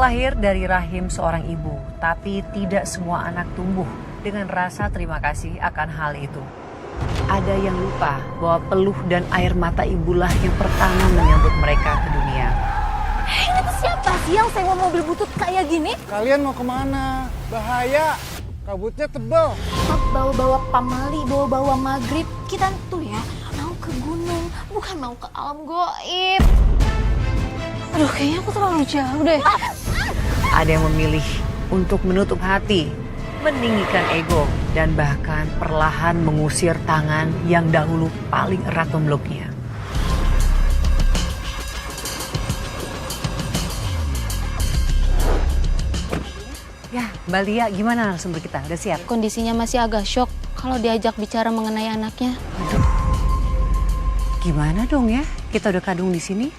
lahir dari rahim seorang ibu, tapi tidak semua anak tumbuh dengan rasa terima kasih akan hal itu. Ada yang lupa bahwa peluh dan air mata ibulah yang pertama menyambut mereka ke dunia. Ini tuh siapa sih yang sewa mobil butut kayak gini? Kalian mau kemana? Bahaya, kabutnya tebal. Bawa-bawa pamali, bawa-bawa maghrib. Kita tuh ya mau ke gunung, bukan mau ke alam goib. Aduh, kayaknya aku terlalu jauh deh. Ada yang memilih untuk menutup hati, meninggikan ego, dan bahkan perlahan mengusir tangan yang dahulu paling erat memeluknya. Ya, Mbak Lia, gimana narasumber kita? Udah siap? Kondisinya masih agak shock kalau diajak bicara mengenai anaknya. Aduh, gimana dong ya? Kita udah kadung di sini.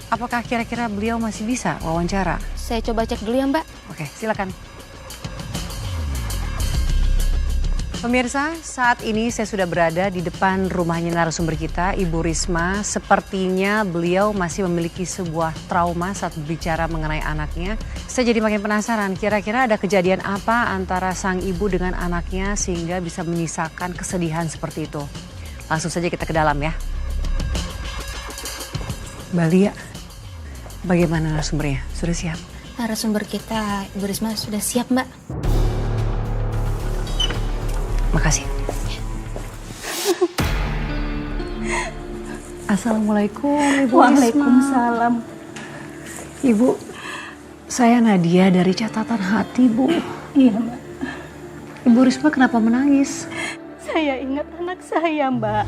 Apakah kira-kira beliau masih bisa wawancara? Saya coba cek dulu ya, Mbak. Oke, silakan. Pemirsa, saat ini saya sudah berada di depan rumahnya narasumber kita, Ibu Risma. Sepertinya beliau masih memiliki sebuah trauma saat berbicara mengenai anaknya. Saya jadi makin penasaran, kira-kira ada kejadian apa antara sang ibu dengan anaknya sehingga bisa menyisakan kesedihan seperti itu. Langsung saja kita ke dalam ya. Mbak Lia, bagaimana narasumbernya? Sudah siap? Narasumber kita, Ibu Risma, sudah siap, Mbak. Makasih. Assalamualaikum, Ibu Risma. Waalaikumsalam. Ibu, saya Nadia dari Catatan Hati, Bu. Iya, Mbak. Ibu Risma kenapa menangis? Saya ingat anak saya, Mbak.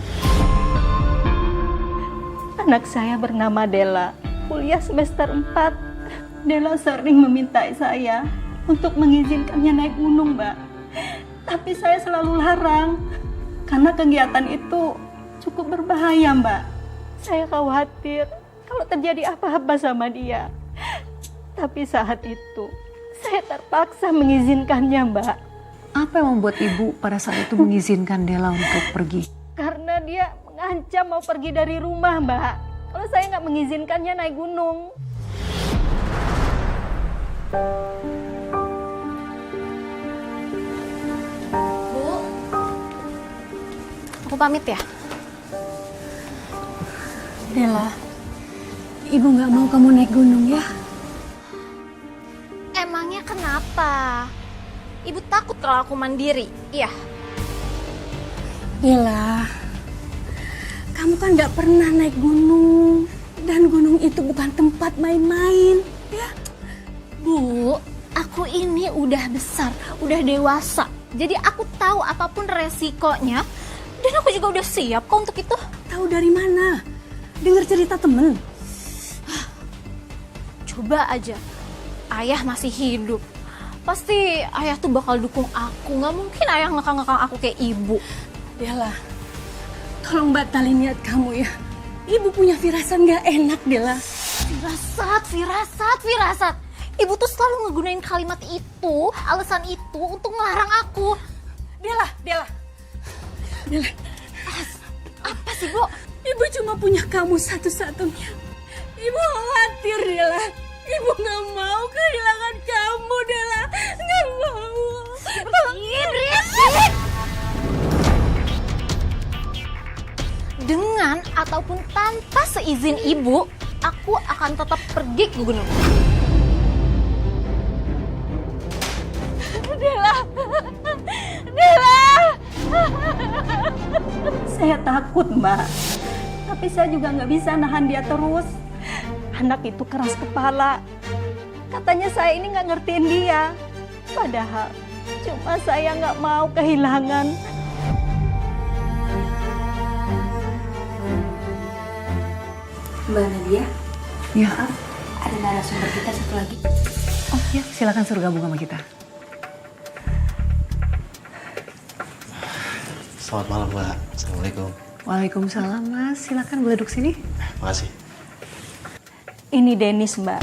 Anak saya bernama Dela, kuliah semester 4. Dela sering memintai saya untuk mengizinkannya naik gunung, Mbak. Tapi saya selalu larang, karena kegiatan itu cukup berbahaya, Mbak. Saya khawatir kalau terjadi apa-apa sama dia. Tapi saat itu, saya terpaksa mengizinkannya, Mbak. Apa yang membuat Ibu pada saat itu mengizinkan Dela untuk pergi? Karena dia mengancam mau pergi dari rumah, Mbak. Kalau saya nggak mengizinkannya naik gunung. Bu, aku pamit ya. Dela, Ibu nggak mau kamu naik gunung ya? Emangnya kenapa? Ibu takut kalau aku mandiri, iya? Dela, kamu kan nggak pernah naik gunung. Dan gunung itu bukan tempat main-main, ya? Bu, aku ini udah besar, udah dewasa. Jadi aku tahu apapun resikonya. Dan aku juga udah siap kok untuk itu. Tahu dari mana? Dengar cerita temen? Coba aja, ayah masih hidup. Pasti ayah tuh bakal dukung aku. Nggak mungkin ayah ngekang-ngekang aku kayak ibu. Dela, tolong batalin niat kamu ya. Ibu punya firasat nggak enak, Dela. Firasat. Ibu tuh selalu ngegunain kalimat itu, alasan itu untuk ngelarang aku. Dela. Apa sih, Bu? Ibu cuma punya kamu satu-satunya. Ibu khawatir, Dela. Ibu nggak mau kehilangan kamu, Dela. Nggak mau. Berisik! Dengan ataupun tanpa seizin ibu, aku akan tetap pergi ke gunung. Dela. Saya takut, Mbak. Tapi saya juga nggak bisa nahan dia terus. Anak itu keras kepala. Katanya saya ini nggak ngertiin dia. Padahal cuma saya nggak mau kehilangan. Mbak Nadia, Ya. maaf, ada narasumber kita satu lagi. Oh ya, silakan suruh gabung sama kita. Selamat malam, Mbak. Assalamualaikum. Waalaikumsalam, Mas. Silakan boleh duduk sini. Makasih. Ini Dennis, Mbak.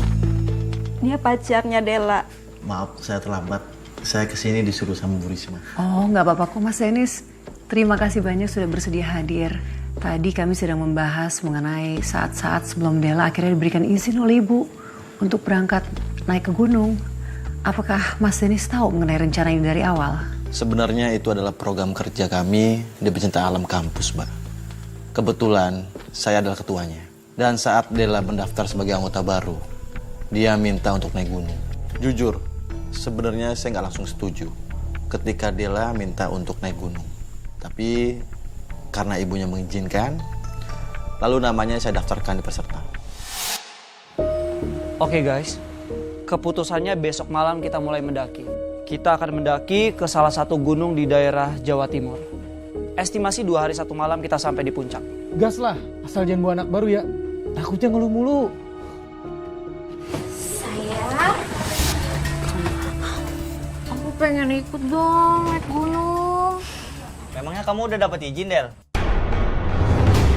Dia pacarnya Dela. Maaf, saya terlambat. Saya kesini disuruh sama Bu Risma. Oh, nggak apa-apa kok, Mas Denis. Terima kasih banyak sudah bersedia hadir. Tadi kami sedang membahas mengenai saat-saat sebelum Dela akhirnya diberikan izin oleh Ibu untuk berangkat naik ke gunung. Apakah Mas Denis tahu mengenai rencana ini dari awal? Sebenarnya itu adalah program kerja kami di Pecinta Alam Kampus, Mbak. Kebetulan saya adalah ketuanya. Dan saat Della mendaftar sebagai anggota baru, dia minta untuk naik gunung. Jujur, sebenarnya saya nggak langsung setuju ketika Della minta untuk naik gunung. Tapi karena ibunya mengizinkan, lalu namanya saya daftarkan di peserta. Oke guys, keputusannya besok malam kita mulai mendaki. Kita akan mendaki ke salah satu gunung di daerah Jawa Timur. Estimasi 2 hari 1 malam kita sampai di puncak. Gas lah, asal jangan bawa anak baru ya. Takutnya ngeluh mulu. Sayang, aku pengen ikut dong naik gunung. Memangnya kamu udah dapat izin, Del?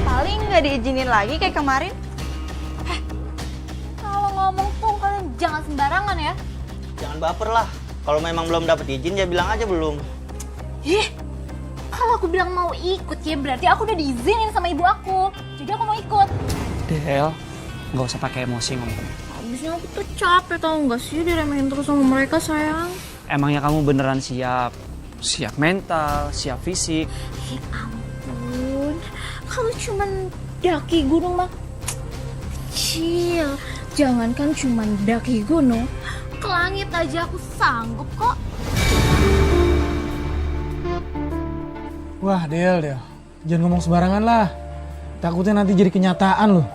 Paling nggak diizinin lagi kayak kemarin. Kalau ngomong tuh kalian jangan sembarangan ya. Jangan baper lah. Kalau memang belum dapat izin, ya bilang aja belum. Kalau aku bilang mau ikut ya berarti aku udah diizinin sama ibu aku. Jadi aku mau ikut. Del, nggak usah pakai emosi ngomong. Habisnya aku tuh capek tau nggak sih diremehin terus sama mereka sayang. Emangnya kamu beneran siap? Siap mental, siap fisik. Ya ampun, kalau cuman daki gunung mah kecil. Jangankan cuman daki gunung, ke langit aja aku sanggup kok. Wah, Del. Jangan ngomong sembarangan lah. Takutnya nanti jadi kenyataan loh.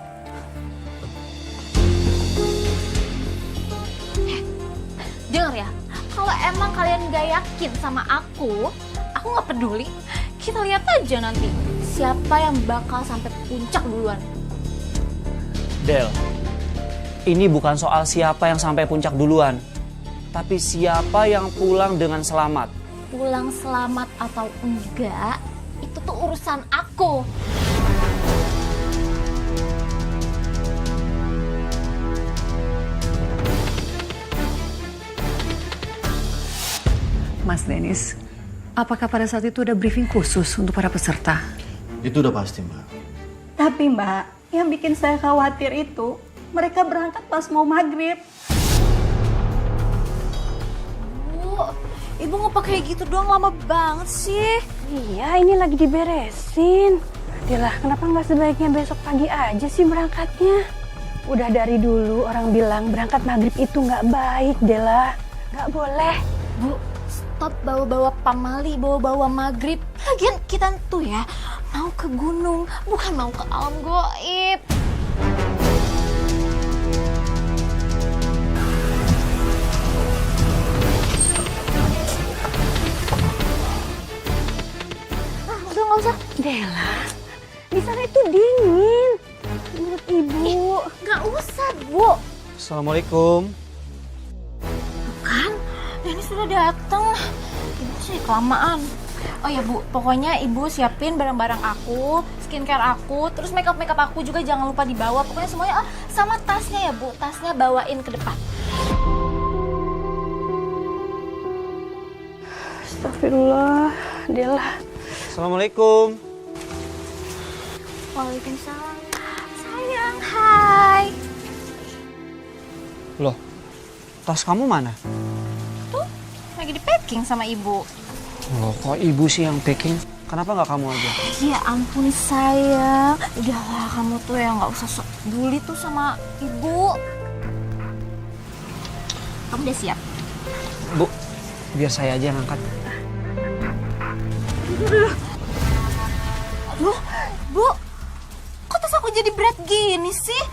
Dengar ya, kalau emang kalian gak yakin sama aku gak peduli. Kita lihat aja nanti siapa yang bakal sampai puncak duluan. Del, ini bukan soal siapa yang sampai puncak duluan, tapi siapa yang pulang dengan selamat. Pulang selamat atau enggak, itu tuh urusan aku. Mas Denis, apakah pada saat itu ada briefing khusus untuk para peserta? Itu udah pasti, Mbak. Tapi Mbak, yang bikin saya khawatir itu mereka berangkat pas mau maghrib. Ibu ngapa kayak gitu doang lama banget sih? Iya, ini lagi diberesin. Dela, kenapa nggak sebaiknya besok pagi aja sih berangkatnya? Udah dari dulu orang bilang berangkat maghrib itu nggak baik, Dela. Nggak boleh. Bu, stop bawa-bawa pamali, bawa-bawa maghrib. Lagian kita tuh ya mau ke gunung, bukan mau ke alam goib. Udah nggak usah. Dela, di sana itu dingin. Menurut Ibu. Nggak usah, Bu. Assalamualaikum. Kan, ini sudah datang. Ibu sih kelamaan. Oh ya Bu, pokoknya Ibu siapin barang-barang aku, skincare aku, terus makeup aku juga jangan lupa dibawa. Pokoknya semuanya sama tasnya ya Bu, tasnya bawain ke depan. Astagfirullah, Dela. Assalamualaikum. Waalaikumsalam. Sayang, hai. Loh, tas kamu mana? Tuh, lagi di packing sama Ibu. Loh, kok ibu sih yang packing? Kenapa nggak kamu aja? Ya ampun sayang, udahlah kamu tuh ya nggak usah sok peduli tuh sama Ibu. Kamu udah siap? Bu, biar saya aja yang angkat. Aduh, Bu, kok tas aku jadi berat gini sih?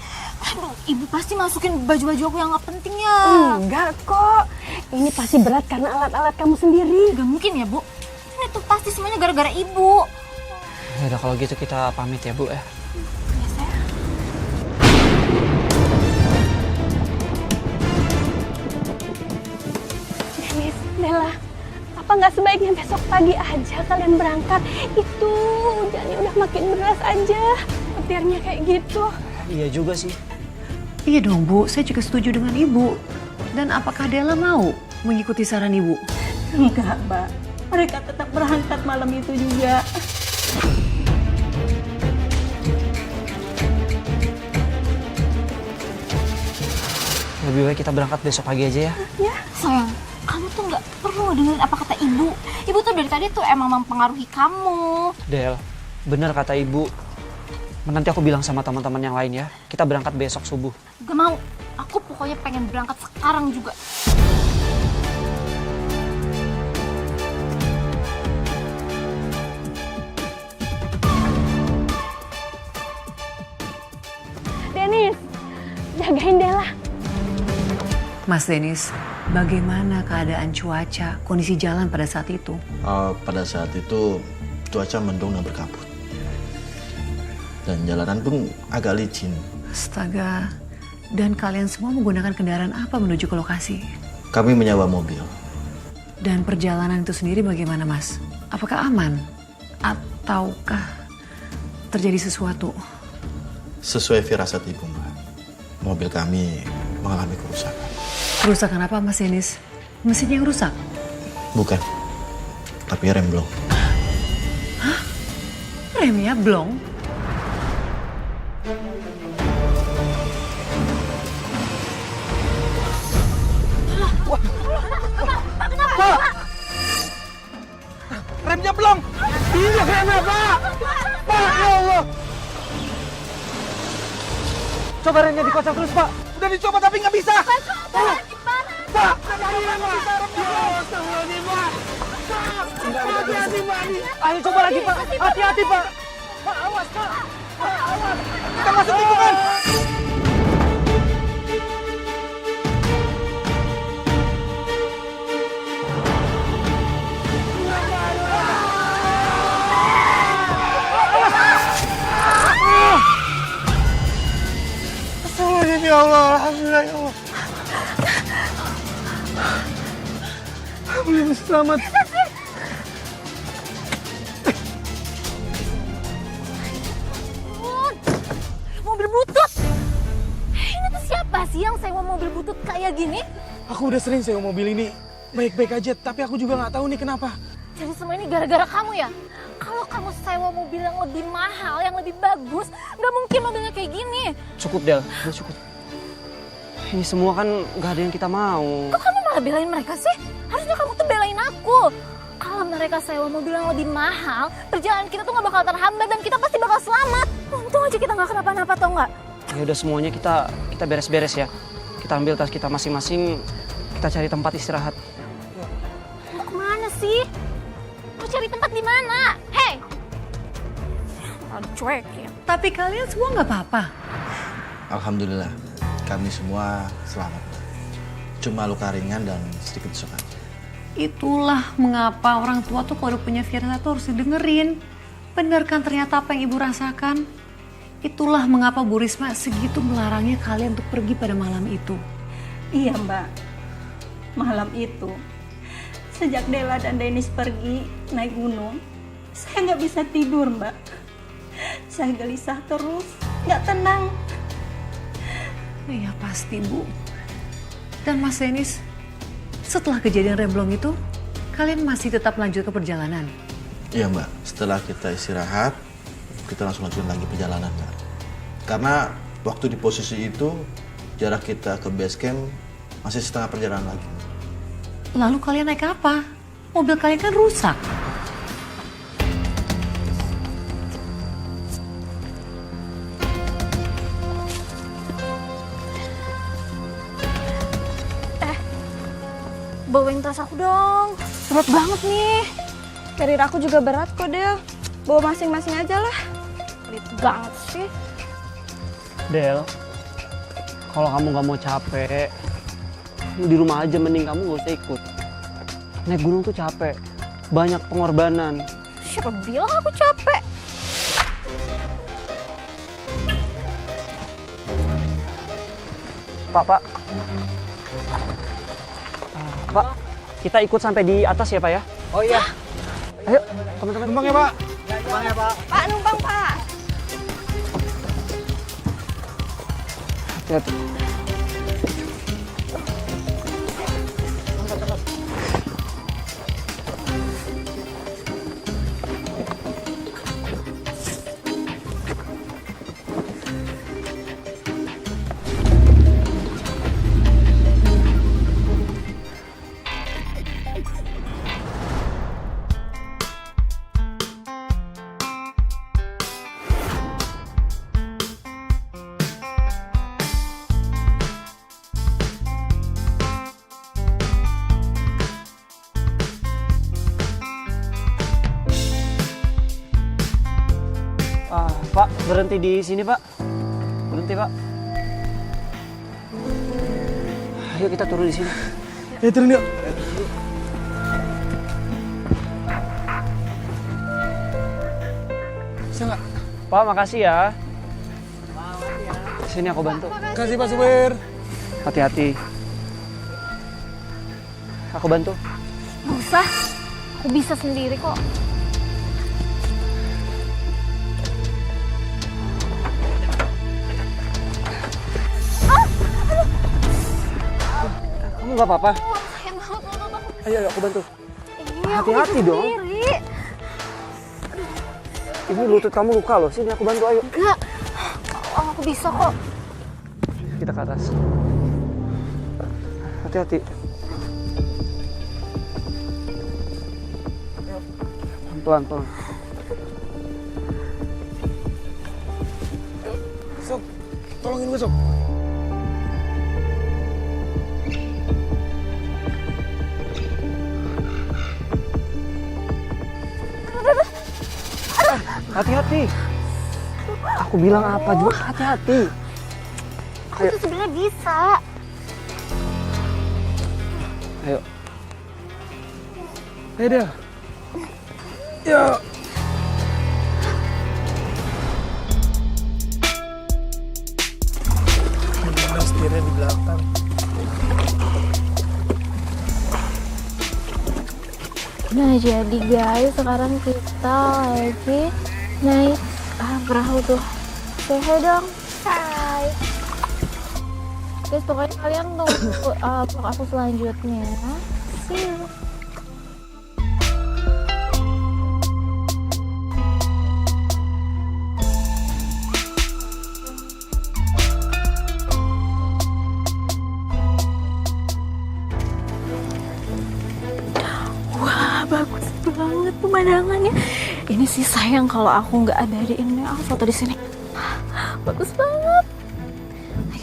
Aduh, Ibu pasti masukin baju-baju aku yang nggak penting ya. Enggak kok. Ini pasti berat karena alat-alat kamu sendiri. Gak mungkin ya, Bu. Ini tuh pasti semuanya gara-gara Ibu. Ya udah kalau gitu kita pamit ya Bu ya. Ya, sayang. Denis, Dela, apa nggak sebaiknya besok pagi aja kalian berangkat? Itu hujannya udah makin deras aja. Petirnya kayak gitu. Iya juga sih. Iya dong Bu, saya juga setuju dengan Ibu. Dan apakah Della mau mengikuti saran Ibu? Enggak, Mbak. Mereka tetap berangkat malam itu juga. Lebih baik kita berangkat besok pagi aja ya. Sayang, kamu tuh nggak perlu dengerin apa kata ibu. Ibu tuh dari tadi tuh emang mempengaruhi kamu. Del, bener kata ibu. Nanti aku bilang sama teman-teman yang lain ya. Kita berangkat besok subuh. Gak mau. Aku pokoknya pengen berangkat sekarang juga. Denis, jagain Dela. Mas Denis, bagaimana keadaan cuaca, kondisi jalan pada saat itu? Pada saat itu cuaca mendung dan berkabut. Dan jalanan pun agak licin. Astaga, dan kalian semua menggunakan kendaraan apa menuju ke lokasi? Kami menyewa mobil. Dan perjalanan itu sendiri bagaimana, Mas? Apakah aman? Ataukah terjadi sesuatu? Sesuai firasat ibu, Mbak. Mobil kami mengalami kerusakan. Kerusakan apa, Mas Denis? Mesinnya yang rusak? Bukan, tapi rem blong. Remnya blong? Remnya belum. Iya remnya, Pak. Pak, ya Allah. Coba remnya dikocok terus, Pak. Udah dicoba tapi nggak bisa. Pak, Pak, remnya nggak bisa. Remnya, Pak. Hati-hati, Pak. Ayo coba lagi, Pak. Hati-hati, Pak. Pak, awas, Pak. Pak, awas. Kita masuk tikungan. Astagfirullahaladzim, ya Allah. Alhamdulillah, ya Allah. Alhamdulillah, selamat. Mobil butut. Ini tuh siapa sih yang sewa mobil butut kayak gini? Aku udah sering sewa mobil ini. Baik-baik aja, tapi aku juga nggak tahu nih kenapa. Jadi semua ini gara-gara kamu ya? Kalau kamu sewa mobil yang lebih mahal, yang lebih bagus, nggak mungkin mobilnya kayak gini. Cukup, Del. Udah cukup. Ini semua kan gak ada yang kita mau. Kok kamu malah belain mereka sih? Harusnya kamu tuh belain aku. Kalau mereka sewa mobil yang lebih mahal, perjalanan kita tuh nggak bakal terhambat dan kita pasti bakal selamat. Untung aja kita nggak kenapa-napa, tau nggak? Ya udah semuanya kita beres-beres ya. Kita ambil tas kita masing-masing. Kita cari tempat istirahat. Mau kemana sih? Mau cari tempat di mana? Hei! Aduh, cuek ya. Tapi kalian semua nggak apa-apa? Alhamdulillah, kami semua selamat. Cuma luka ringan dan sedikit shock aja. Itulah mengapa orang tua tuh kalau udah punya firasat tuh harus didengerin. Bener kan ternyata apa yang ibu rasakan? Itulah mengapa Bu Risma segitu melarangnya kalian untuk pergi pada malam itu. Iya, Mbak. Malam itu, sejak Dela dan Denis pergi naik gunung, saya nggak bisa tidur, Mbak. Saya gelisah terus, nggak tenang. Iya pasti, Bu. Dan Mas Denis, setelah kejadian remblong itu, kalian masih tetap lanjut ke perjalanan? Iya, Mbak. Setelah kita istirahat, kita langsung lanjutin lagi perjalanan, Mbak. Karena waktu di posisi itu, jarak kita ke base camp masih setengah perjalanan lagi. Lalu kalian naik apa? Mobil kalian kan rusak. Bawain tas aku dong. Berat banget nih. Karir aku juga berat kok, Del. Bawa masing-masing aja lah. Pelit banget sih. Del, kalau kamu gak mau capek, di rumah aja mending kamu gak usah ikut. Naik gunung tuh capek, banyak pengorbanan. Siapa bilang aku capek? Pak. Pak, kita ikut sampai di atas ya, Pak ya? Oh iya. Ayo, teman-teman. Numpang ya, Pak. Pak, numpang, Pak. Hati-hati. Pak, berhenti di sini, Pak. Berhenti, Pak. Ayo kita turun di sini. Ya turun yuk. Bisa nggak? Pak, makasih ya. Sini aku bantu. Kasih Pak Supir. Hati-hati. Aku bantu. Nggak usah, aku bisa sendiri kok. Kamu nggak apa-apa? Sayang banget lutut aku. Ayo, aku bantu. Iya, aku Hati-hati bisa dong. sendiri. Ini lutut kamu luka loh. Sini aku bantu, ayo. Enggak, oh, aku bisa kok. Kita ke atas. Hati-hati. Pelan-pelan. Sob, tolongin gue Sob. Hati-hati. Aku bilang apa juga hati-hati. Aku tuh sebenarnya bisa. Ayo. Ayo Del. Ya. Gimana setirnya di belakang? Nah jadi guys, sekarang kita lagi naik perahu tuh. Say hi dong. Hai. Guys, pokoknya kalian tunggu vlog aku selanjutnya. See you. Wah, bagus banget pemandangannya. Ini sih sayang kalau aku nggak abadiin foto di sini. Bagus banget.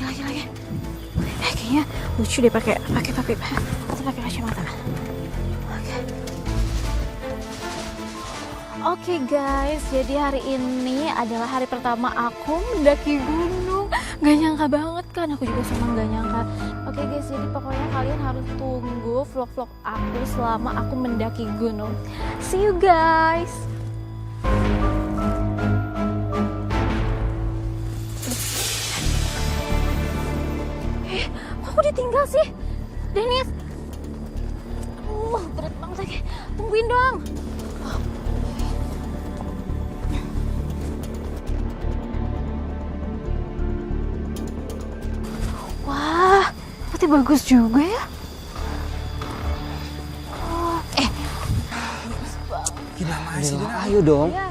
Lagi. Kayaknya lucu deh pakai topi atau pakai kacamata. Oke guys, jadi hari ini adalah hari pertama aku mendaki gunung. Gak nyangka banget kan, aku juga senang gak nyangka. Oke guys, jadi pokoknya kalian harus tunggu vlog-vlog aku selama aku mendaki gunung. See you guys. Kok aku ditinggal sih? Dennis. Berat banget lagi. Tungguin dong. Wah, putih bagus juga ya. Gimana sih? Bella, ayo dong. Ya,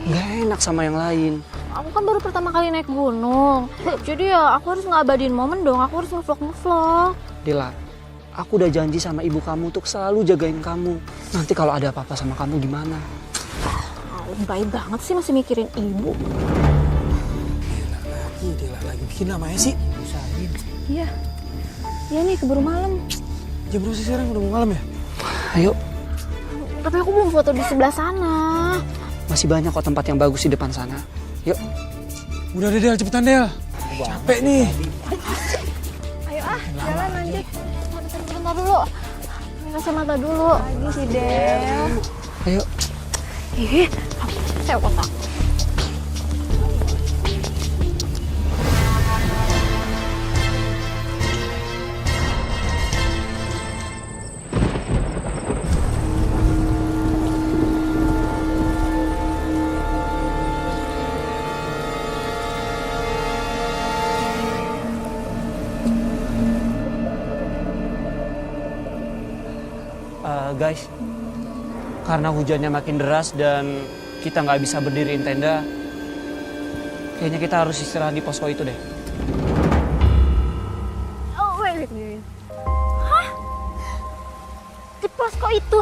Nggak enak sama yang lain. aku kan baru pertama kali naik gunung. Jadi ya aku harus ngabadiin momen dong. Aku harus ngevlog. Dela, aku udah janji sama ibu kamu untuk selalu jagain kamu. Nanti kalau ada apa-apa sama kamu gimana? Baik banget sih masih mikirin ibu. Gila lagi bikin namanya sih. Iya. Iya nih keburu malam. Jam berapa sih sekarang? Udah mau malam ya? Ayo, Tapi aku belum foto di sebelah sana. masih banyak kok tempat yang bagus di depan sana. Yuk. Udah deh Del, cepetan Del. Capek nih. Ayo jalan lanjut. Bentar dulu. Ambil kacamata dulu. Lagi sih Del. Ayo. Ih, saya kotak. Guys, karena hujannya makin deras dan kita nggak bisa berdiriin tenda, kayaknya kita harus istirahat di posko itu deh. Oh, wait. Hah? Di posko itu?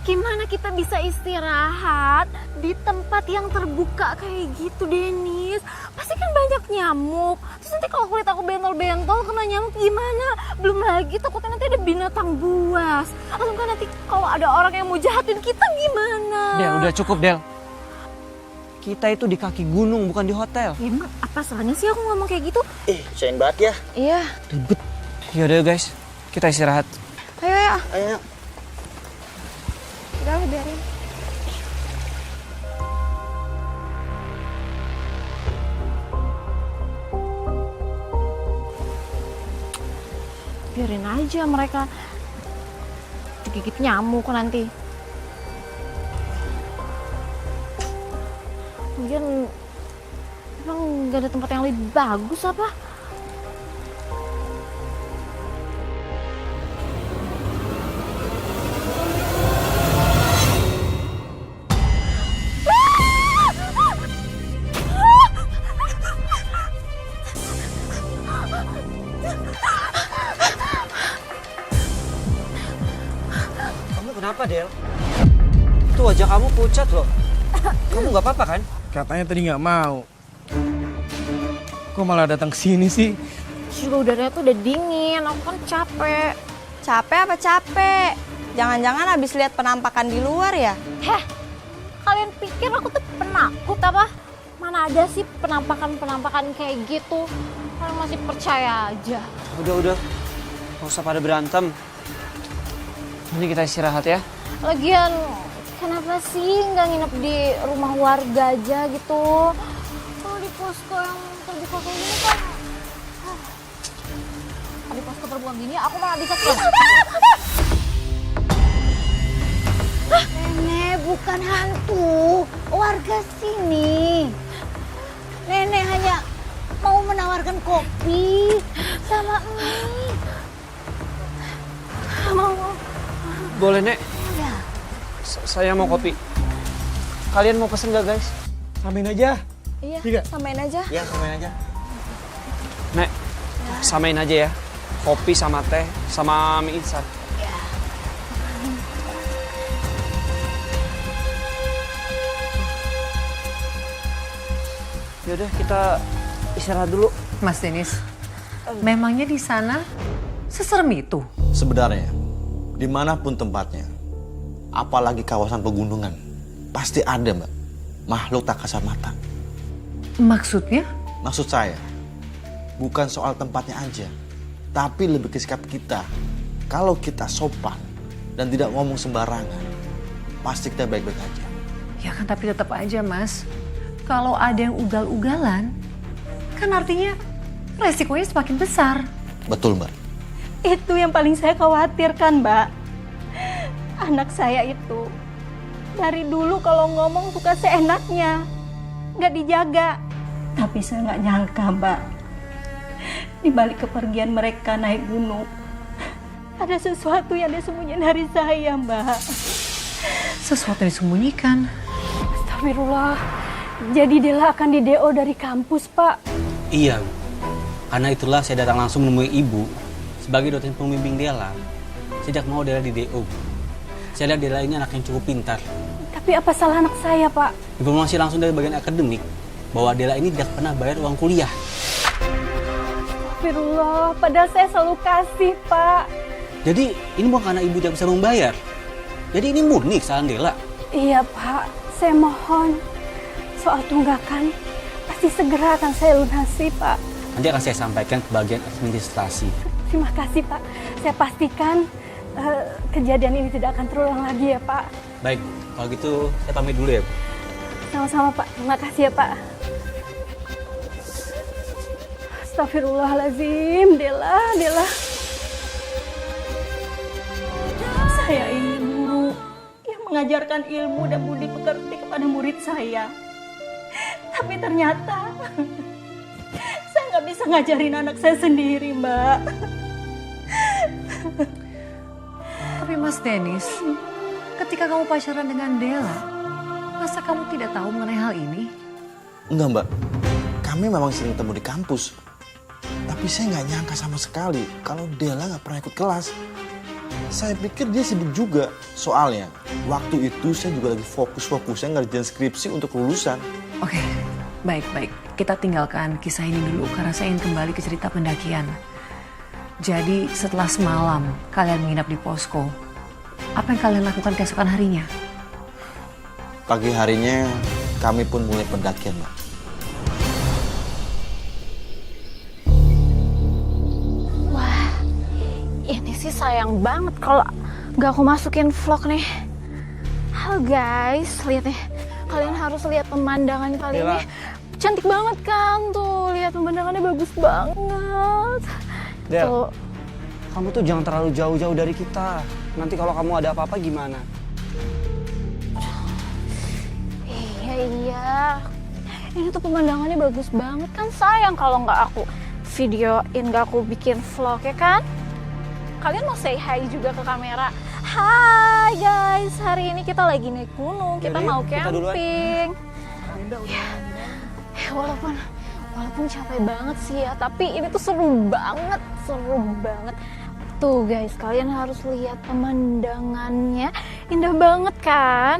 Gimana kita bisa istirahat di tempat yang terbuka kayak gitu, Dennis? Pasti kan banyak nyamuk. Terus nanti kalau kulit aku bentol-bentol kena nyamuk gimana? Belum lagi takutnya nanti ada binatang buas. Atau kan nanti kalau ada orang yang mau jahatin kita gimana? Del, udah cukup Del. Kita itu di kaki gunung, bukan di hotel. Ya emang apa salahnya sih aku ngomong kayak gitu? Sayang banget ya. Iya. Ribet. Yaudah guys, kita istirahat. Ayo ya. Ayo. Udah lah, biarin. Biarin aja mereka digigit nyamuk nanti. Mungkin emang gak ada tempat yang lebih bagus apa? Kamu kenapa, Del? Itu wajah kamu pucat loh. Kamu nggak apa-apa kan? Katanya tadi nggak mau. Kok malah datang ke sini sih? Juga udaranya tuh udah dingin, aku kan capek. Capek apa capek? Jangan-jangan habis lihat penampakan di luar ya? Heh, kalian pikir aku tuh penakut apa? Mana ada sih penampakan-penampakan kayak gitu? Kalian masih percaya aja. Udah. Nggak usah pada berantem. Ini kita istirahat ya. Lagian, kenapa sih nggak nginep di rumah warga aja gitu? Kalau di posko yang terbuka kayak gini kan... Di posko terbuka gini aku malah bisa Nenek bukan hantu, warga sini. Nenek hanya mau menawarkan kopi sama mie. Mau? Boleh, Nek? Ya. Saya mau kopi. Kalian mau pesen gak, guys? Samain aja. Iya, Tiga. samain aja. Ya, samain aja. Nek, samain aja ya. Kopi sama teh, sama mie instan. Yaudah, kita istirahat dulu. Mas Denis, memangnya di sana seserem itu? Sebenarnya, dimanapun tempatnya, apalagi kawasan pegunungan, pasti ada, Mbak, makhluk tak kasat mata. Maksudnya? Maksud saya, bukan soal tempatnya aja, tapi lebih ke sikap kita. Kalau kita sopan dan tidak ngomong sembarangan, pasti kita baik-baik aja. Ya kan, tapi tetap aja Mas. Kalau ada yang ugal-ugalan, kan artinya resikonya semakin besar. Betul, Mbak. Itu yang paling saya khawatirkan, Mbak. Anak saya itu dari dulu kalau ngomong suka seenaknya, nggak dijaga. Tapi saya nggak nyangka, Mbak, di balik kepergian mereka naik gunung, ada sesuatu yang disembunyikan dari saya, Mbak. Sesuatu yang disembunyikan. Astagfirullah. Jadi Dela akan di-DO dari kampus, Pak. Iya, Bu. Karena itulah saya datang langsung menemui Ibu sebagai dosen pembimbing Dela. Saya tidak mau Dela di DO, Bu. Saya lihat Dela ini anak yang cukup pintar. Tapi apa salah anak saya, Pak? Informasi langsung dari bagian akademik bahwa Dela ini tidak pernah bayar uang kuliah. Astagfirullah, padahal saya selalu kasih, Pak. Jadi ini bukan karena Ibu tidak bisa membayar. Jadi ini murni kesalahan Dela. Iya, Pak. Saya mohon. Soal tunggakan pasti segera akan saya lunasi, Pak. Nanti akan saya sampaikan ke bagian administrasi. Terima kasih, Pak. Saya pastikan kejadian ini tidak akan terulang lagi ya, Pak. Baik, kalau gitu saya pamit dulu ya, Bu. Sama-sama, Pak. Terima kasih ya, Pak. Astagfirullahaladzim, Dela. Saya ingin guru yang mengajarkan ilmu dan budi pekerti kepada murid saya. Tapi ternyata saya nggak bisa ngajarin anak saya sendiri, Mbak. Tapi Mas Denis, ketika kamu pacaran dengan Dela, masa kamu tidak tahu mengenai hal ini? Enggak, Mbak. Kami memang sering ketemu di kampus. Tapi saya nggak nyangka sama sekali kalau Dela nggak pernah ikut kelas. Saya pikir dia sibuk juga. Soalnya, waktu itu saya juga lagi fokus-fokusnya ngerjain skripsi untuk kelulusan. Oke, baik. Kita tinggalkan kisah ini dulu karena saya ingin kembali ke cerita pendakian. Jadi setelah semalam kalian menginap di posko, apa yang kalian lakukan keesokan harinya? Pagi harinya kami pun mulai pendakian, Mbak. Wah, ini sih sayang banget kalau gak aku masukin vlog nih. Halo guys, lihat nih. Kalian harus lihat pemandangan kali ini. Cantik banget kan tuh, lihat pemandangannya bagus banget. Del, Tuh. kamu tuh jangan terlalu jauh-jauh dari kita. Nanti kalau kamu ada apa-apa gimana? Iya. Ini tuh pemandangannya bagus banget kan, sayang kalau nggak aku videoin, nggak aku bikin vlog ya kan? Kalian mau say hi juga ke kamera? Hai guys, hari ini kita lagi naik gunung, kita Yaudah, mau kita duluan. camping. Walaupun capek banget sih ya, tapi ini tuh seru banget. Tuh guys, kalian harus lihat pemandangannya, indah banget kan?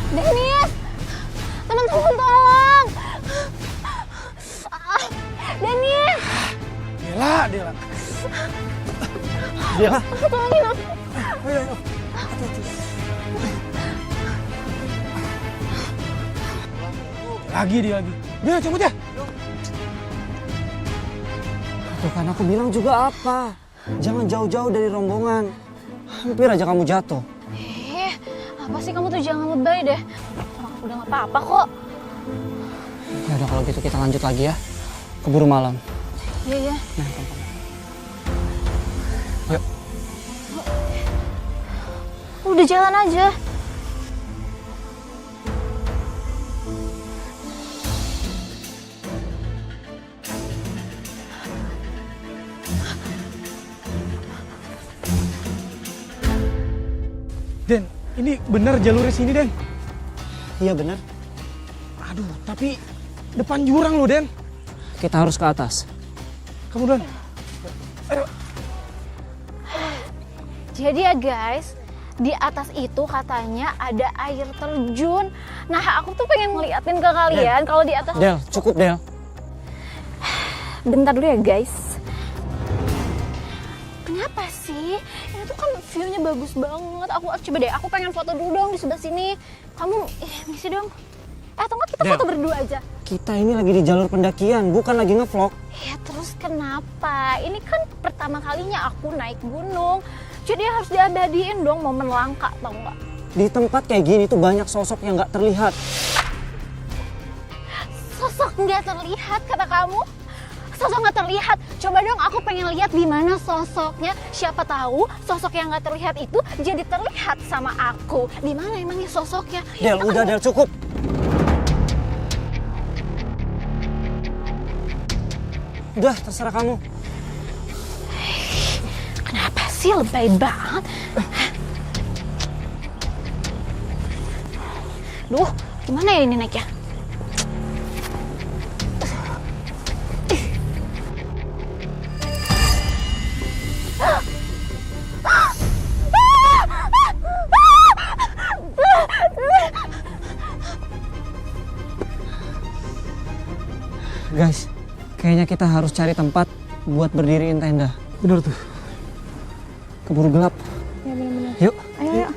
Dennis! Teman-teman tolong! Dennis! Dela. Tolongin aku! Dia lagi. Udah, cabut ya. Tuh kan aku bilang juga apa? Jangan jauh-jauh dari rombongan. Hampir aja kamu jatuh. Apa sih kamu tuh jangan lebay deh. Aku udah gak apa-apa kok. Ya udah kalau gitu kita lanjut lagi ya. Keburu malam. Iya. Nah, teman-teman. Yuk. Udah jalan aja. Den, ini bener jalurnya sini, Den. Iya benar. Aduh, tapi depan jurang loh, Den. Kita harus ke atas. Kamu duluan. Jadi ya guys, di atas itu katanya ada air terjun. Nah aku tuh pengen ngeliatin ke kalian kalau di atas. Del, cukup Del. Bentar dulu ya guys. Kenapa sih? Ini tuh kan view-nya bagus banget. Coba deh, aku pengen foto dulu dong di sebelah sini. Kamu misi dong. Atau enggak kita foto berdua aja? Kita ini lagi di jalur pendakian, bukan lagi ngevlog. Ya terus kenapa? Ini kan pertama kalinya aku naik gunung. Jadi harus diabadiin dong momen langka, tau nggak? Di tempat kayak gini tuh banyak sosok yang nggak terlihat. Sosok nggak terlihat kata kamu? Sosok nggak terlihat. Coba dong, aku pengen lihat di mana sosoknya. Siapa tahu sosok yang nggak terlihat itu jadi terlihat sama aku. Di mana emangnya sosoknya? Del, udah Del, cukup. Udah, terserah kamu. Kenapa sih lebay banget? Duh, gimana ya ini naiknya? Guys, kayaknya kita harus cari tempat buat berdiriin tenda. Bener tuh. Keburu gelap. Ya benar-benar. Yuk. Ayo.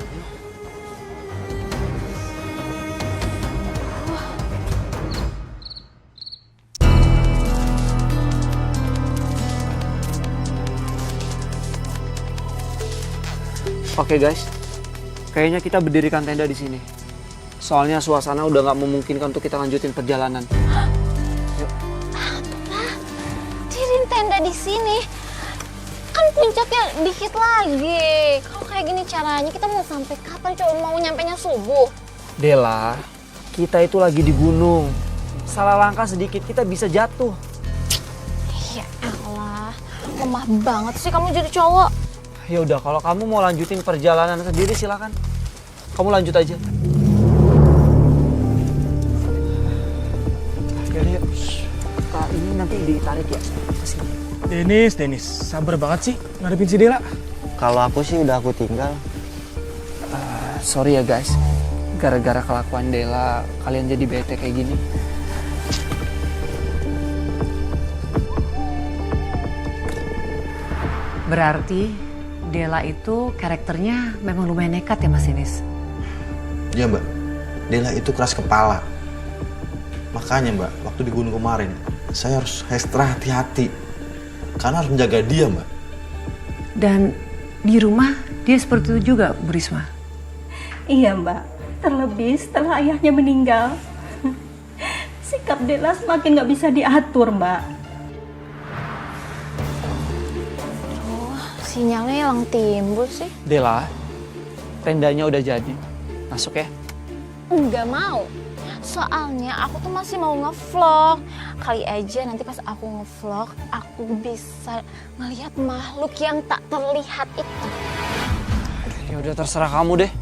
Oke guys, kayaknya kita berdirikan tenda di sini. Soalnya suasana udah nggak memungkinkan untuk kita lanjutin perjalanan. Diriin tenda di sini. Kan puncaknya dikit lagi. Kalau kayak gini caranya kita mau sampai kapan? Coba mau nyampenya subuh. Dela, kita itu lagi di gunung. Salah langkah sedikit kita bisa jatuh. Ya Allah, lemah banget sih kamu jadi cowok. Ya udah, kalau kamu mau lanjutin perjalanan sendiri silakan. Kamu lanjut aja. Yaudah, yuk. Ini nanti ditarik ya ke sini. Denis, sabar banget sih ngadepin si Dela. Kalau aku sih udah aku tinggal. Sorry ya guys, gara-gara kelakuan Dela kalian jadi bete kayak gini. Berarti Dela itu karakternya memang lumayan nekat ya Mas Denis? Ya mbak, Dela itu keras kepala. Makanya mbak, waktu di gunung kemarin, saya harus ekstra hati-hati. Karena harus menjaga dia mbak. Dan di rumah dia seperti itu juga, Bu Risma? Iya mbak, terlebih setelah ayahnya meninggal. Sikap Dela semakin gak bisa diatur mbak. Sinyalnya hilang timbul sih. Dela, tendanya udah jadi. Masuk ya. Nggak mau. Soalnya aku tuh masih mau ngevlog. Kali aja nanti pas aku ngevlog, aku bisa ngelihat makhluk yang tak terlihat itu. Ya udah terserah kamu deh.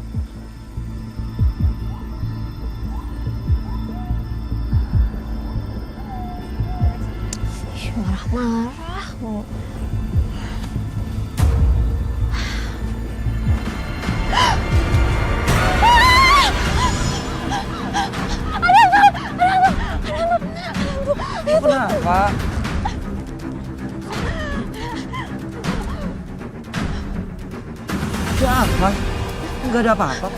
Ih, marah-marah. Kenapa? Ada apa? Enggak ada apa-apa.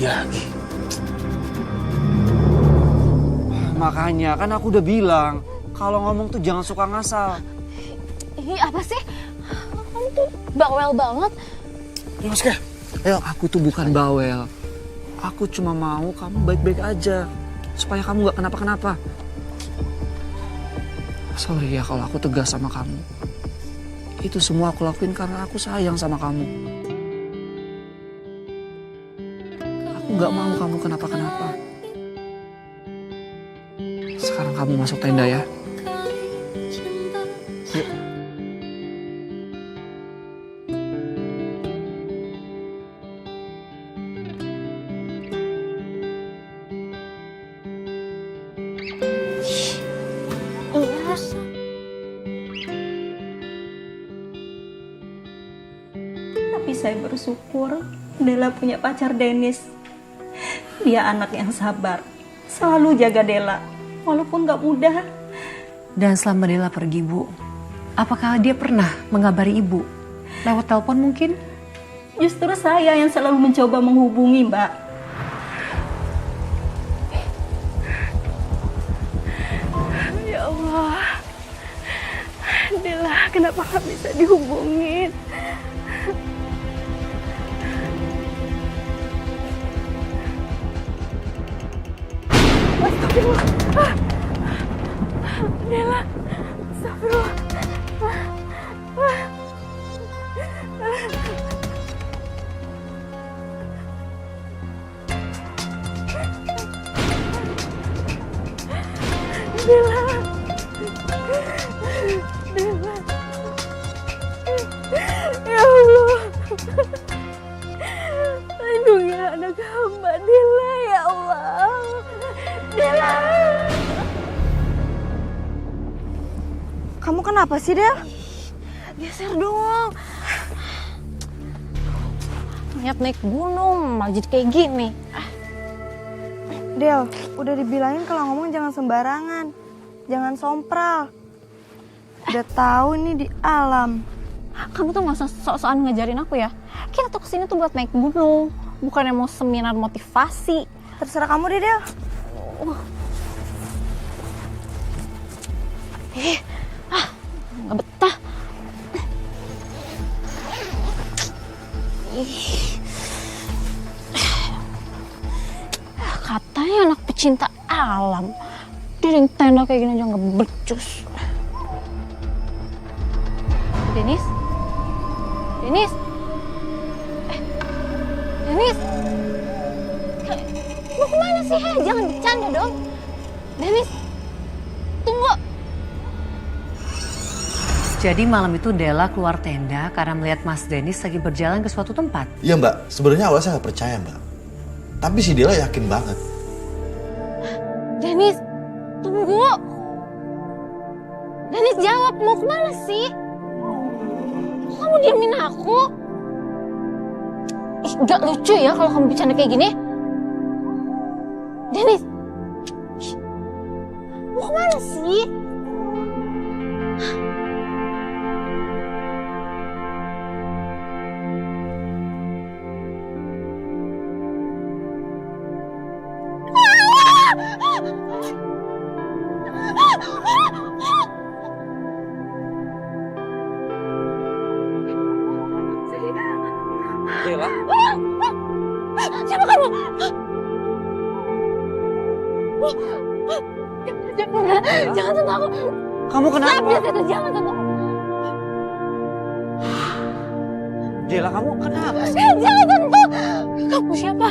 Dia lagi. Makanya kan aku udah bilang, kalau ngomong tuh jangan suka ngasal. Ih, apa sih? Kamu tuh bawel banget. Ayo, aku tuh bukan bawel. Aku cuma mau kamu baik-baik aja. Supaya kamu gak kenapa-kenapa. Sorry ya kalau aku tegas sama kamu. Itu semua aku lakuin karena aku sayang sama kamu. Aku gak mau kamu kenapa-kenapa. Sekarang kamu masuk tenda ya. Yuk. Tapi saya bersyukur Dela punya pacar Denis. Dia anak yang sabar, selalu jaga Dela, walaupun gak mudah. Dan selama Dela pergi, Bu, apakah dia pernah mengabari Ibu? Lewat telepon mungkin? Justru saya yang selalu mencoba menghubungi, Mbak. Ya Allah, Dela kenapa gak bisa dihubungin? Astagfirullah. Dela, astagfirullah. Dela. Dela. Ya Allah. Lindungi anak hamba Dela, ya Allah. Dela. Kamu kenapa sih, Del? Geser dong. Niat naik gunung malah jadi kayak gini. Del, udah dibilangin kalau ngomong jangan sembarangan. Jangan sompral. Udah tahu ini di alam. Kamu tuh gak usah sok-sokan ngajarin aku ya. Kita tuh kesini tuh buat naik gunung. Bukannya mau seminar motivasi. Terserah kamu deh, Del. Gak betah. Katanya anak pecinta alam. Di tenda kayak gini aja gak becus. Denis? Denis? Denis? Mau kemana sih? Jangan bercanda dong. Denis? Tunggu. Jadi malam itu Della keluar tenda karena melihat Mas Dennis lagi berjalan ke suatu tempat. Iya mbak, sebenarnya awalnya saya nggak percaya mbak. Tapi si Della yakin banget. Dennis, tunggu. Dennis jawab, mau kemana sih? Kok kamu diemin aku? Ih, gak lucu ya kalau kamu bercanda kayak gini. Dennis, mau kemana sih? Della, Siapa kamu? Jangan sentuh aku. kamu kenapa? Jangan sentuh aku. Della, kamu kenapa? Jangan sentuh. Kamu siapa?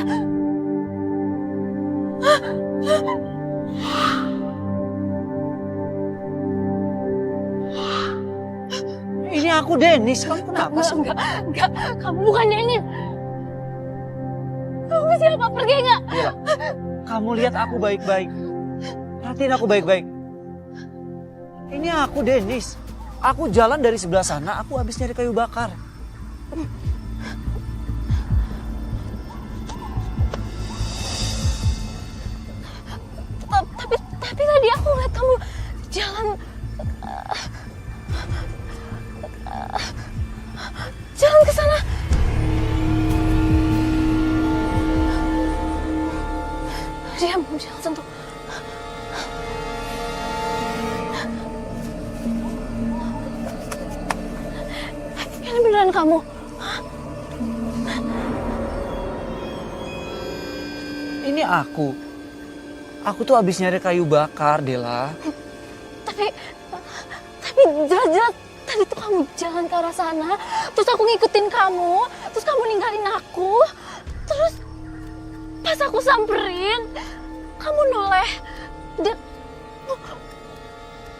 Ini aku Dennis, kamu kenapa sih? Enggak, kamu bukan Dennis. Kamu siapa? Pergi enggak? Della, kamu lihat aku baik-baik. Perhatiin aku baik-baik. Ini aku Dennis. Aku jalan dari sebelah sana, aku habis nyari kayu bakar. Tapi tadi aku lihat kamu jalan ke sana. Diam, jangan sentuh. Ini beneran kamu? Ini aku. Aku tuh habis nyari kayu bakar, Della. Tapi jelas-jelas tadi tuh kamu jalan ke arah sana, terus aku ngikutin kamu, terus kamu ninggalin aku, terus pas aku samperin, kamu noleh dan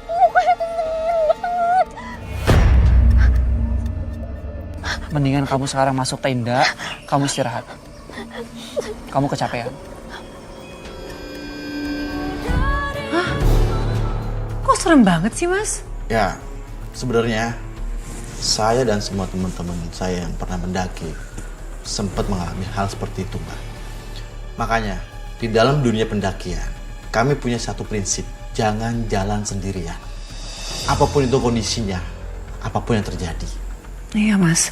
mukanya tuh seneng banget. Mendingan kamu sekarang masuk tenda, kamu istirahat. Kamu kecapean. Kok serem banget sih Mas? Ya, sebenarnya saya dan semua teman-teman saya yang pernah mendaki sempat mengalami hal seperti itu, Mbak. Makanya, di dalam dunia pendakian, kami punya satu prinsip, jangan jalan sendirian. Apapun itu kondisinya, apapun yang terjadi. Iya Mas.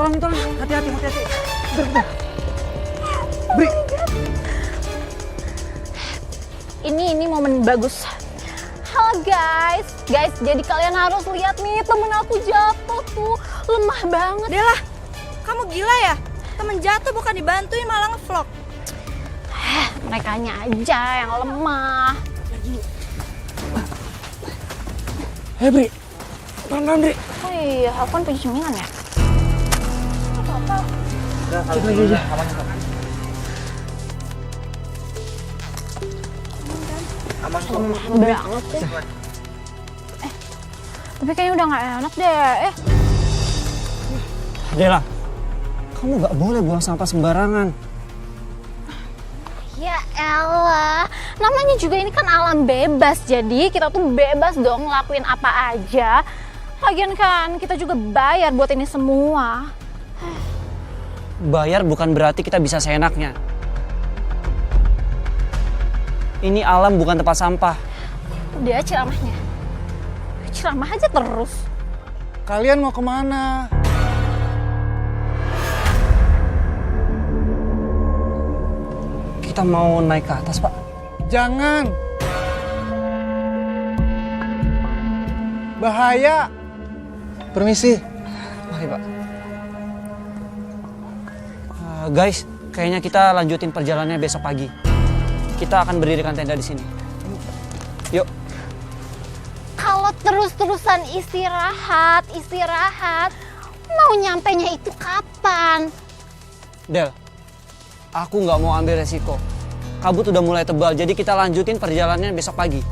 Tolong. Hati-hati. Bentar. Bri. Ini momen bagus. Halo guys, jadi kalian harus lihat nih temen aku jatuh tuh, lemah banget. Della, kamu gila ya? Temen jatuh bukan dibantuin malah ngevlog. Merekanya aja yang lemah. Hei Bri, pelan-pelan Bri. Oh iya, aku kan punya cemilan ya. Cek lagi aja. Lemah banget sih. Tapi kayaknya udah gak enak deh. Della, kamu gak boleh buang sampah sembarangan. Ya elah, namanya juga ini kan alam bebas, jadi kita tuh bebas dong ngelakuin apa aja. Lagian kan kita juga bayar buat ini semua. Bayar bukan berarti kita bisa seenaknya. Ini alam bukan tempat sampah. Udah ceramahnya. Ceramah aja terus. Kalian mau kemana? Kita mau naik ke atas, Pak. Jangan. Bahaya. Permisi. Mari, Pak. Guys, kayaknya kita lanjutin perjalanannya besok pagi. Kita akan berdirikan tenda di sini. Yuk. Kalau terus-terusan istirahat, mau nyampenya itu kapan? Del, aku nggak mau ambil resiko. Kabut udah mulai tebal, jadi kita lanjutin perjalanannya besok pagi.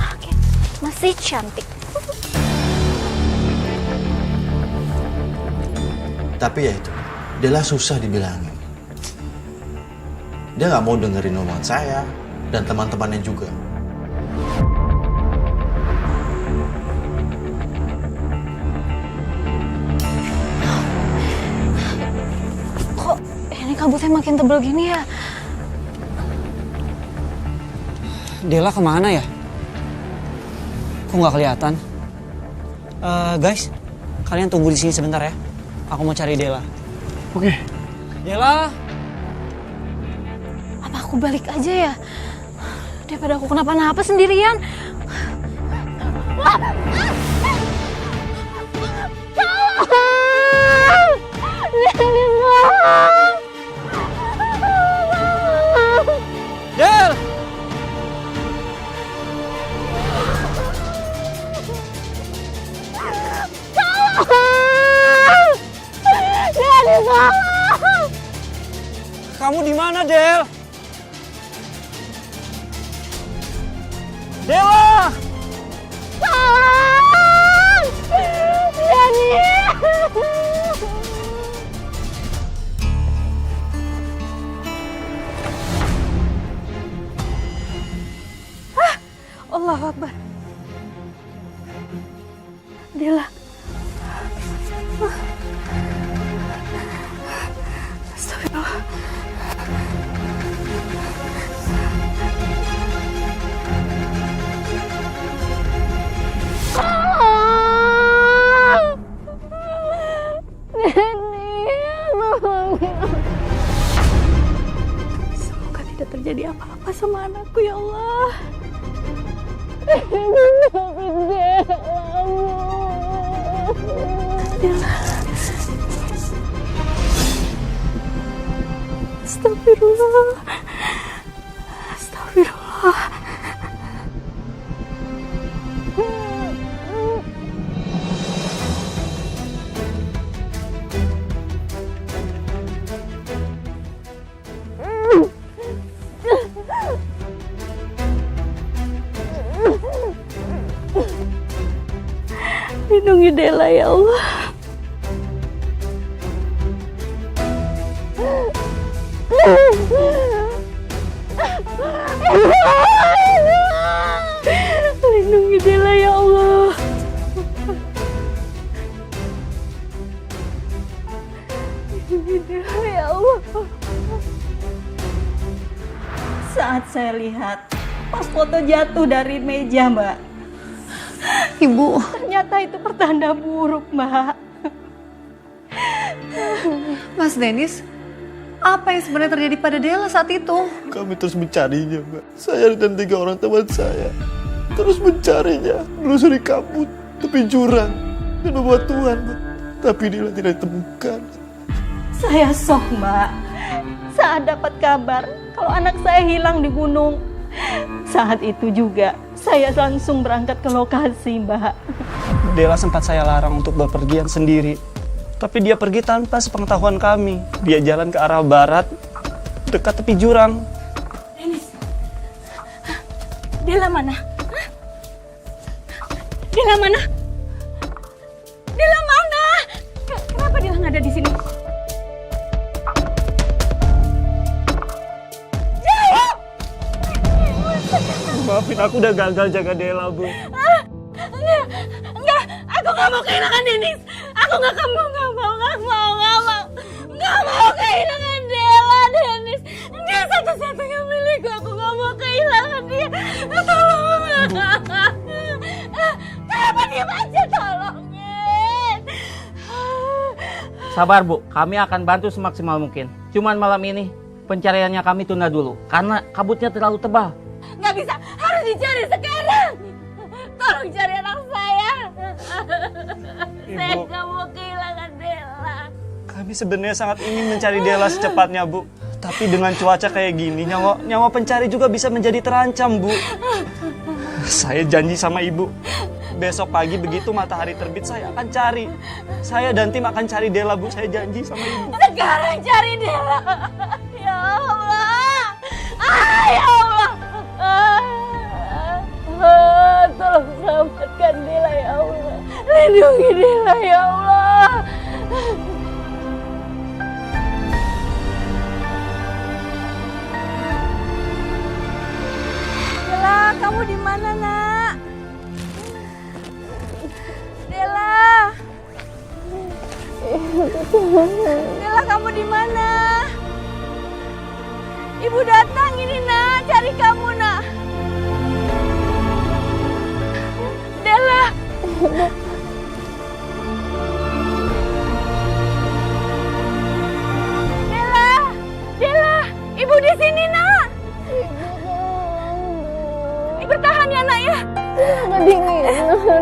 Oke, masih cantik. Tapi ya itu, Dela susah dibilangin. Dia nggak mau dengerin omongan saya dan teman-temannya juga. Kok ini kabutnya makin tebel gini ya? Dela kemana ya? Kok nggak kelihatan? Guys, kalian tunggu di sini sebentar ya. Aku mau cari Dela. Oke. Dela! Apa aku balik aja ya? Daripada aku kenapa-napa sendirian. Del! Kamu di mana, Del? Dela! Allahu Akbar. Dela. Astagfirullah. Semoga tidak terjadi apa-apa sama anakku ya Allah. Astagfirullah. Astagfirullah. Lindungi Dela ya Allah. Lindungi Dela ya Allah. Lindungi Dela ya Allah. Saat saya lihat pas foto jatuh dari meja, Mbak, Ibu, ternyata itu pertanda buruk, Mbak. Mas Dennis, apa yang sebenarnya terjadi pada Dela saat itu? Kami terus mencarinya, Mbak. Saya dan 3 orang teman saya terus mencarinya, menelusuri kabut, tepi jurang, dan bebatuan, Mbak. Tapi Dela tidak ditemukan. Saya shock, Mbak, saat dapat kabar kalau anak saya hilang di gunung. Saat itu juga saya langsung berangkat ke lokasi, Mbak. Dela sempat saya larang untuk bepergian sendiri. Tapi dia pergi tanpa sepengetahuan kami. Dia jalan ke arah barat, dekat tepi jurang. Dennis, Dela mana? Hah? Dela mana? Dela mana? Kenapa Dela nggak ada di sini? Maafin, aku udah gagal jaga Dela, Bu. Enggak, aku nggak mau kehilangan Dennis. Aku nggak mau kehilangan Dela, Dennis. Dia satu-satunya milikku. Aku nggak mau kehilangan dia. Tolong. Kenapa diam aja, tolongin. Sabar, Bu. Kami akan bantu semaksimal mungkin. Cuman malam ini pencariannya kami tunda dulu karena kabutnya terlalu tebal. Nggak bisa, harus dicari sekarang. Tolong cari anak saya. Saya nggak mau kehilangan Dela. Kami sebenarnya sangat ingin mencari Dela secepatnya, Bu. Tapi dengan cuaca kayak gini, nyawa pencari juga bisa menjadi terancam, Bu. Saya janji sama Ibu, besok pagi begitu matahari terbit saya akan cari. Saya dan tim akan cari Dela, Bu. Saya janji sama Ibu. Sekarang cari Dela. Ya Allah. Ya Allah. Tolong selamatkan Dela ya Allah. Lindungi Dela ya Allah. Dela, kamu di mana, Nak? Dela. Dela, kamu di mana? Ibu datang ini, Nak, cari kamu, Nak. Dela. Dela. Dela, Ibu di sini, Nak. Bertahan ya, Nak, ya. Kedinginan, Bu.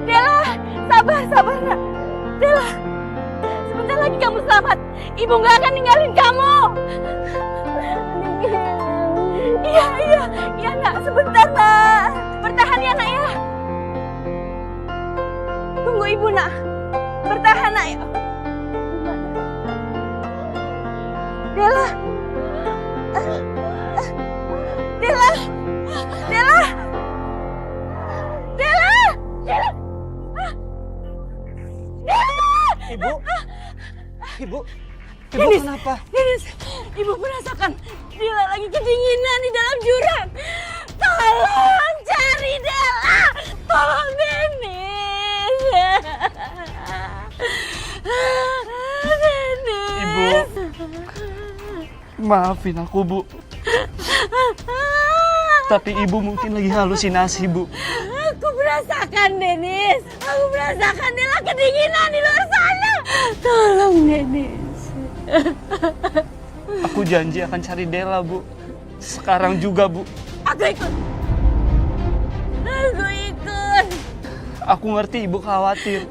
Dela, sabar, Nak. Dela, sebentar lagi kamu selamat. Ibu nggak akan ninggalin kamu. Iya, Nak. Sebentar, Nak. Bertahan ya, Nak, ya. Tunggu Ibu, Nak. Bertahan, Nak, ya. Dela. Dela. Dela. Dela. Dela. Ibu. Ibu Denis, kenapa? Denis, Ibu merasakan Dela lagi kedinginan di dalam jurang. Tolong cari Dela. Tolong Denis. Denis. Ibu. Maafin aku, Bu. Tapi Ibu mungkin lagi halusinasi, Bu. Aku merasakan, Denis. Aku merasakan Dela kedinginan di luar sana. Tolong, Denis. Aku janji akan cari Dela, Bu. Sekarang juga, Bu. Aku ikut. Aku ikut. Aku ngerti Ibu khawatir.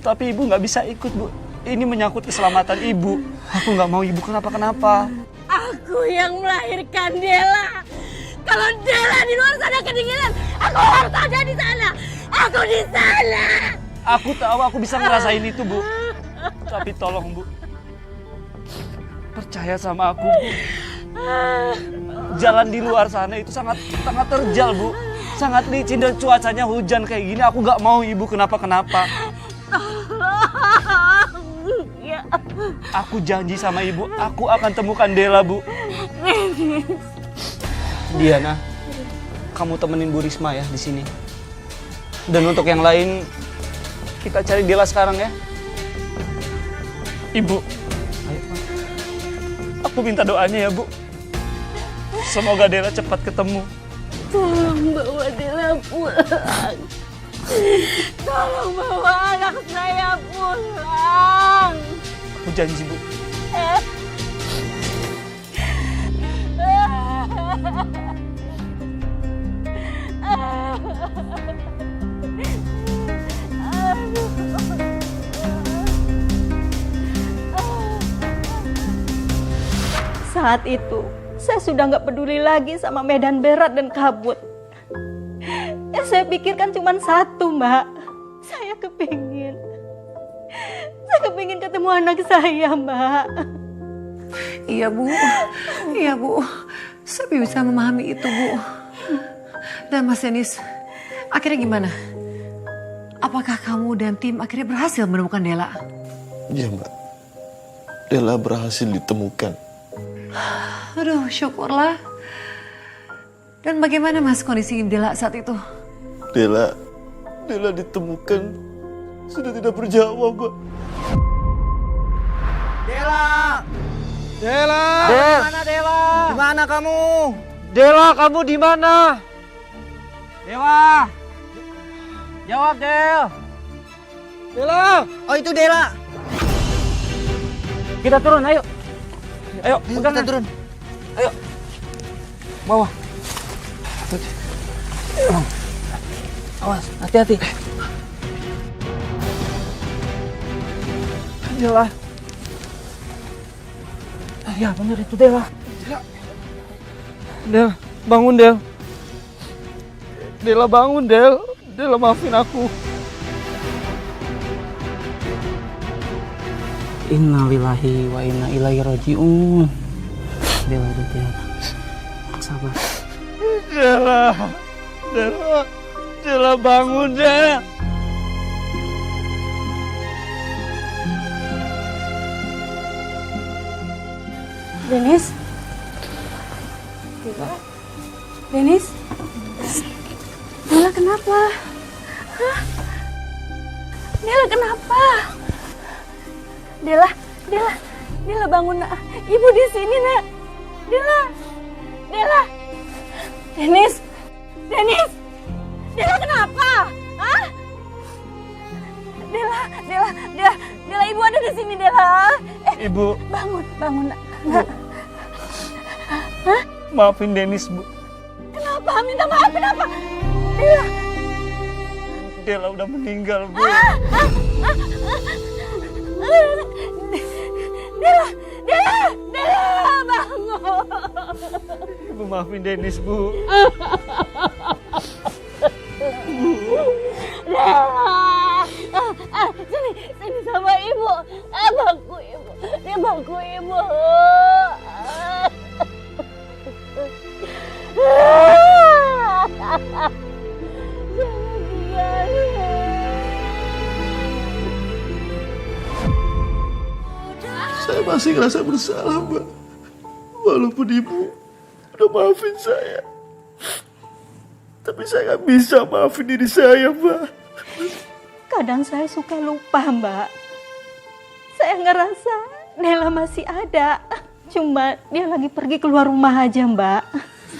Tapi Ibu nggak bisa ikut, Bu. Ini menyangkut keselamatan Ibu. Aku nggak mau Ibu kenapa-kenapa. Aku yang melahirkan Dela. Kalau Dela di luar sana kedinginan, aku harus ada di sana. Aku di sana. Aku tahu aku bisa ngerasain itu, Bu. Tapi tolong, Bu. Percaya sama aku, Bu. Jalan di luar sana itu sangat terjal, Bu. Sangat licin dan cuacanya hujan kayak gini. Aku nggak mau Ibu kenapa-kenapa. Ya. Aku janji sama Ibu, aku akan temukan Dela, Bu. Diana, kamu temenin Bu Risma ya di sini. Dan untuk yang lain, kita cari Dela sekarang ya. Ibu, aku minta doanya ya, Bu. Semoga Dela cepat ketemu. Tolong bawa Dela pulang. Tolong bawa anak saya pulang. Aku janji, Bu. Saat itu, saya sudah nggak peduli lagi sama medan berat dan kabut. Yang saya pikirkan cuma satu, Mbak. Saya kepingin ketemu anak saya, Mbak. Iya, Bu. Iya, Bu. Saya bisa memahami itu, Bu. Dan Mas Denis, akhirnya gimana? Apakah kamu dan tim akhirnya berhasil menemukan Dela? Iya, Mbak. Dela berhasil ditemukan. Aduh, syukurlah. Dan bagaimana Mas kondisi Dela saat itu? Dela ditemukan sudah tidak bernyawa, Mbak. Dela! Mana Dela? Di mana kamu? Dela, kamu di mana? Dewa! Jawab, Del! Dela! Oh, itu Dela! Kita turun, ayo! Ayo, kita turun. Ayo. Bawah. Awas, hati-hati. Dela. Ya bener itu Dela. Del, bangun Del. Dela bangun Del. Dela maafin aku. Innalillahi wa inna ilaihi raji'un. Dela, sabar. Dela bangun Del. Denis? Denis? Dela kenapa? Hah? Dela kenapa? Dela bangun nak. Ibu di sini nak. Dela. Denis. Dela kenapa? Hah? Dela ibu ada di sini Dela. Ibu, Bangun nak. maafin Dennis, Bu. Kenapa? Minta maaf kenapa? Dela udah meninggal, Bu. Dela bangun. Ibu maafin Dennis, Bu. Sini sama ibu. Bangku ibu. Saya masih ngerasa bersalah, Mbak. Walaupun Ibu udah maafin saya. Tapi saya nggak bisa maafin diri saya, Mbak. Kadang saya suka lupa, Mbak. Saya ngerasa Dela masih ada. Cuma dia lagi pergi keluar rumah aja, Mbak.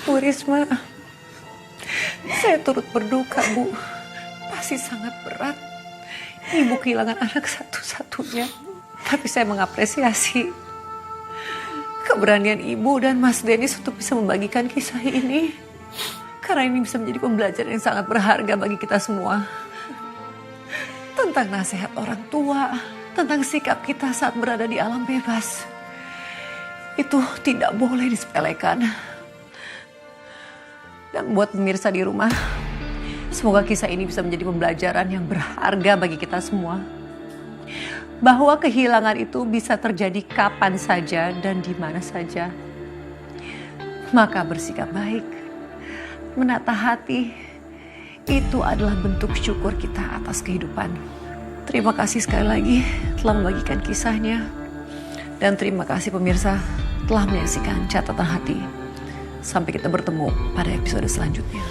Bu Risma, saya turut berduka, Bu. Pasti sangat berat. Ibu kehilangan anak satu-satunya. Tapi saya mengapresiasi keberanian Ibu dan Mas Denis untuk bisa membagikan kisah ini. Karena ini bisa menjadi pembelajaran yang sangat berharga bagi kita semua. Tentang nasihat orang tua, tentang sikap kita saat berada di alam bebas. Itu tidak boleh disepelekan. Dan buat pemirsa di rumah, semoga kisah ini bisa menjadi pembelajaran yang berharga bagi kita semua. Bahwa kehilangan itu bisa terjadi kapan saja dan di mana saja. Maka bersikap baik, menata hati, itu adalah bentuk syukur kita atas kehidupan. Terima kasih sekali lagi telah membagikan kisahnya. Dan terima kasih pemirsa telah menyaksikan catatan hati. Sampai kita bertemu pada episode selanjutnya.